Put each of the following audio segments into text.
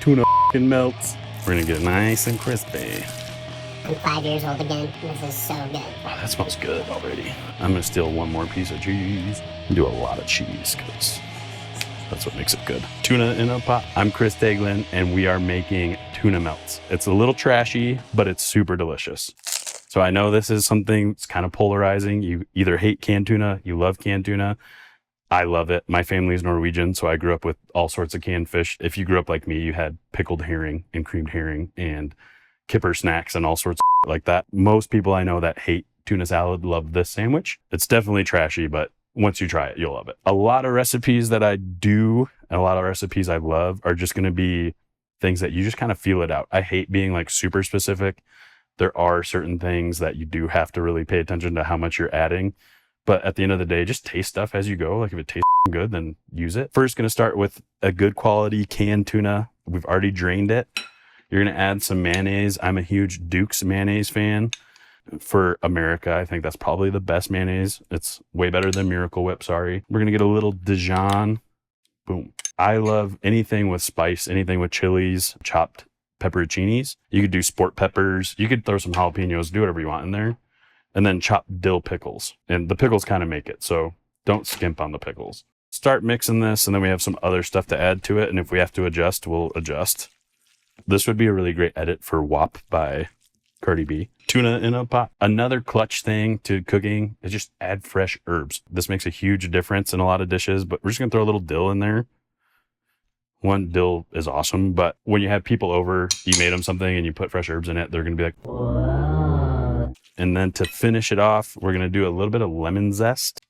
tuna melts. We're gonna get it nice and crispy. I'm 5 years old again. This is so good. Oh, that smells good already. I'm gonna steal one more piece of cheese and do a lot of cheese because that's what makes it good. Tuna in a pot. I'm Chris Teigland and we are making tuna melts. It's a little trashy, but it's super delicious. So I know this is something that's kind of polarizing. You either hate canned tuna, you love canned tuna. I love it. My family is Norwegian, so I grew up with all sorts of canned fish. If you grew up like me, you had pickled herring and creamed herring and kipper snacks and all sorts of like that. Most people I know that hate tuna salad love this sandwich. It's definitely trashy, but once you try it, you'll love it. A lot of recipes that I do and a lot of recipes I love are just going to be things that you just kind of feel it out. I hate being like super specific. There are certain things that you do have to really pay attention to how much you're adding. But at the end of the day, just taste stuff as you go. Like if it tastes good, then use it. First, going to start with a good quality canned tuna. We've already drained it. You're going to add some mayonnaise. I'm a huge Duke's mayonnaise fan. For America, I think that's probably the best mayonnaise. It's way better than Miracle Whip, sorry. We're going to get a little Dijon. Boom. I love anything with spice, anything with chilies, chopped pepperoncinis. You could do sport peppers. You could throw some jalapenos, do whatever you want in there. And then chop dill pickles. And the pickles kind of make it, so don't skimp on the pickles. Start mixing this, and then we have some other stuff to add to it. And if we have to adjust, we'll adjust. This would be a really great edit for WAP by Cardi B. Tuna in a pot. Another clutch thing to cooking is just add fresh herbs. This makes a huge difference in a lot of dishes, but we're just gonna throw a little dill in there. One, dill is awesome, but when you have people over, you made them something and you put fresh herbs in it, they're gonna be like, whoa. And then to finish it off, we're going to do a little bit of lemon zest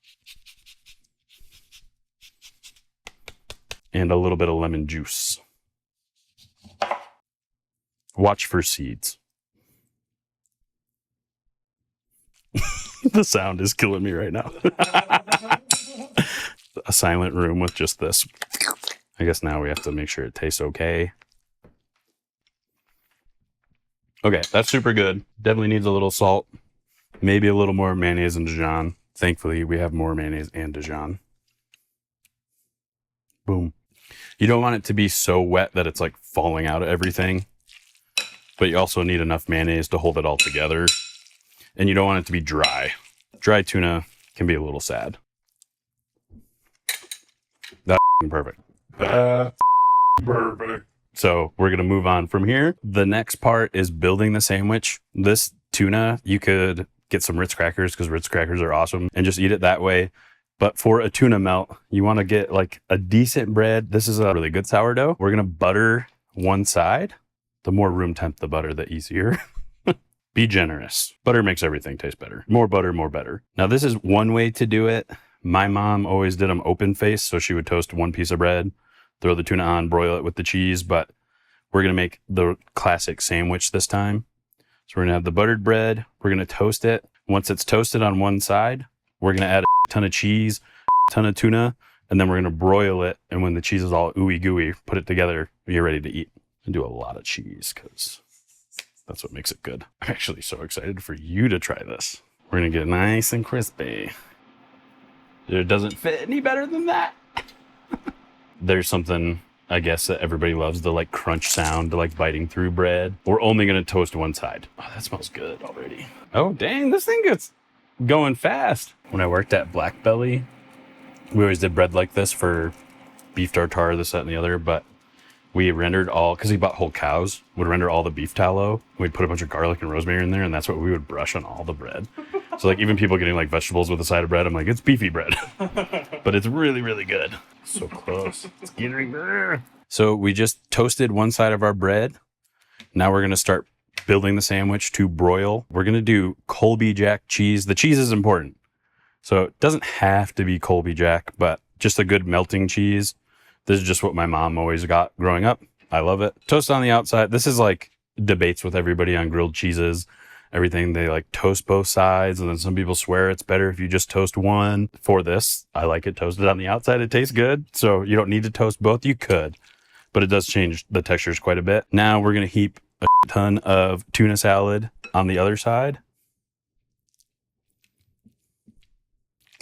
and a little bit of lemon juice. Watch for seeds. The sound is killing me right now. A silent room with just this. I guess now we have to make sure it tastes okay. Okay, that's super good. Definitely needs a little salt. Maybe a little more mayonnaise and Dijon. Thankfully, we have more mayonnaise and Dijon. Boom. You don't want it to be so wet that it's like falling out of everything. But you also need enough mayonnaise to hold it all together. And you don't want it to be dry. Dry tuna can be a little sad. That's perfect. That's perfect. So we're going to move on from here. The next part is building the sandwich. This tuna, you could get some Ritz crackers because Ritz crackers are awesome and just eat it that way. But for a tuna melt, you want to get like a decent bread. This is a really good sourdough. We're going to butter one side. The more room temp the butter, the easier. Be generous. Butter makes everything taste better. More butter, more better. Now this is one way to do it. My mom always did them open face. So she would toast one piece of bread, throw the tuna on, broil it with the cheese, but we're going to make the classic sandwich this time. So we're going to have the buttered bread. We're going to toast it. Once it's toasted on one side, we're going to add a ton of cheese, a ton of tuna, and then we're going to broil it. And when the cheese is all ooey gooey, put it together, you're ready to eat. And do a lot of cheese because that's what makes it good. I'm actually so excited for you to try this. We're going to get it nice and crispy. It doesn't fit any better than that. There's something, I guess, that everybody loves, the like crunch sound, like biting through bread. We're only going to toast one side. Oh, that smells good already. Oh, dang, this thing gets going fast. When I worked at Black Belly, we always did bread like this for beef tartare, this, that, and the other, but we rendered all, because we bought whole cows, would render all the beef tallow. We'd put a bunch of garlic and rosemary in there, and that's what we would brush on all the bread. So like even people getting like vegetables with a side of bread, I'm like, it's beefy bread. But it's really, really good. So close. It's getting there. So we just toasted one side of our bread. Now we're going to start building the sandwich to broil. We're going to do Colby Jack cheese. The cheese is important. So it doesn't have to be Colby Jack, but just a good melting cheese. This is just what my mom always got growing up. I love it. Toast on the outside. This is like debates with everybody on grilled cheeses. Everything, they like toast both sides, and then some people swear it's better if you just toast one. For this, I like it toasted on the outside. It tastes good, so you don't need to toast both. You could, but it does change the textures quite a bit. Now we're going to heap a ton of tuna salad on the other side.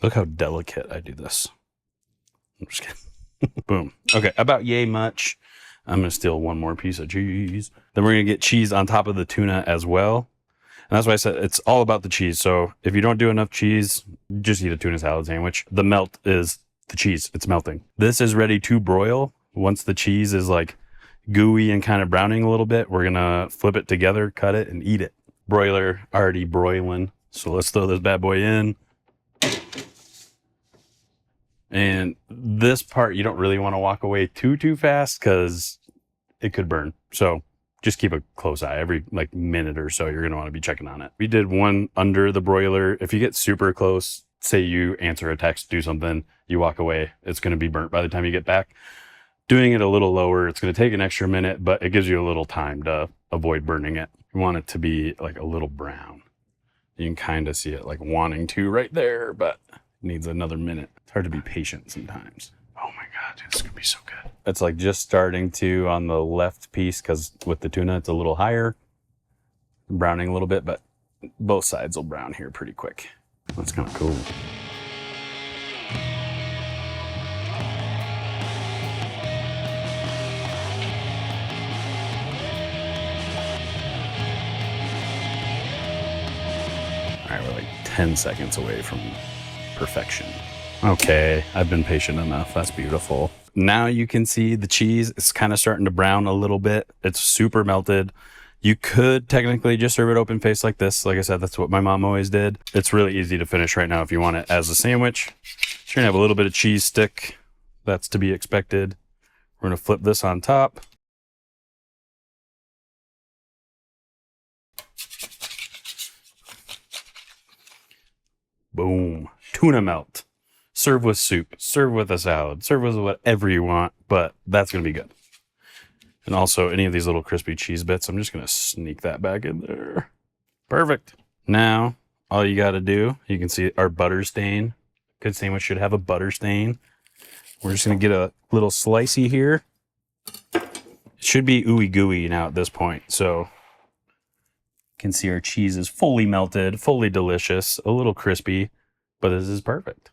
Look how delicate I do this. I'm just kidding. Boom. Okay, about yay much. I'm going to steal one more piece of cheese. Then we're going to get cheese on top of the tuna as well. And that's why I said it's all about the cheese. So if you don't do enough cheese, just eat a tuna salad sandwich. The melt is the cheese. It's melting. This is ready to broil. Once the cheese is like gooey and kind of browning a little bit, we're going to flip it together, cut it, and eat it. Broiler already broiling. So let's throw this bad boy in. And this part, you don't really want to walk away too fast because it could burn. So just keep a close eye. Every like minute or so, you're going to want to be checking on it. We did one under the broiler. If you get super close, say you answer a text, do something, you walk away, it's going to be burnt by the time you get back. Doing it a little lower, it's going to take an extra minute, but it gives you a little time to avoid burning it. You want it to be like a little brown. You can kind of see it like wanting to right there, but it needs another minute. It's hard to be patient sometimes. Oh my God, dude, this is going to be so good. It's like just starting to on the left piece because with the tuna, it's a little higher. Browning a little bit, but both sides will brown here pretty quick. That's kind of cool. All right, we're like 10 seconds away from perfection. Okay, I've been patient enough. That's beautiful. Now you can see the cheese. It's kind of starting to brown a little bit. It's super melted. You could technically just serve it open faced like this. Like I said, that's what my mom always did. It's really easy to finish right now if you want it as a sandwich. You're gonna have a little bit of cheese stick. That's to be expected. We're gonna flip this on top. Boom. Tuna melt. Serve with soup. Serve with a salad. Serve with whatever you want, but that's going to be good. And also, any of these little crispy cheese bits, I'm just going to sneak that back in there. Perfect. Now, all you got to do, you can see our butter stain. Good sandwich should have a butter stain. We're just going to get a little slicey here. It should be ooey gooey now at this point. So, you can see our cheese is fully melted, fully delicious, a little crispy, but this is perfect.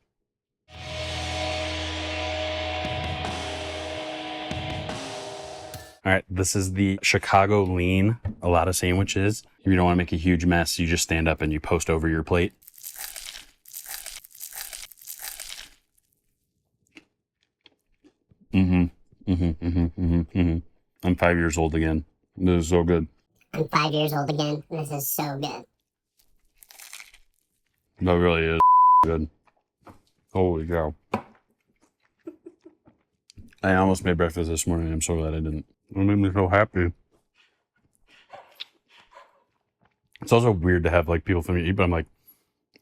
All right, this is the Chicago lean. A lot of sandwiches. If you don't want to make a huge mess, you just stand up and you post over your plate. I'm 5 years old again. This is so good. I'm 5 years old again. This is so good. That really is good. Holy cow. I almost made breakfast this morning. I'm so glad I didn't. It made me so happy. It's also weird to have like people for me to eat, but I'm like,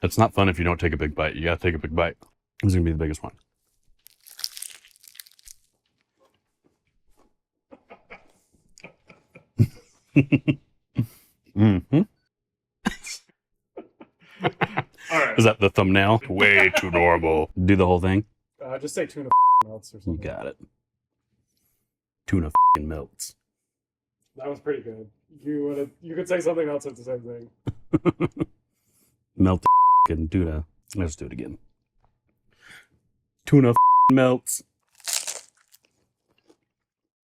it's not fun if you don't take a big bite. You gotta take a big bite. This is gonna be the biggest one. All right. Is that the thumbnail? Way too normal. Do the whole thing. Just say tuna melts or You something. got it. Tuna melts. That was pretty good. You could say something else at the same thing. Melt and tuna. Let's do it again. Tuna melts.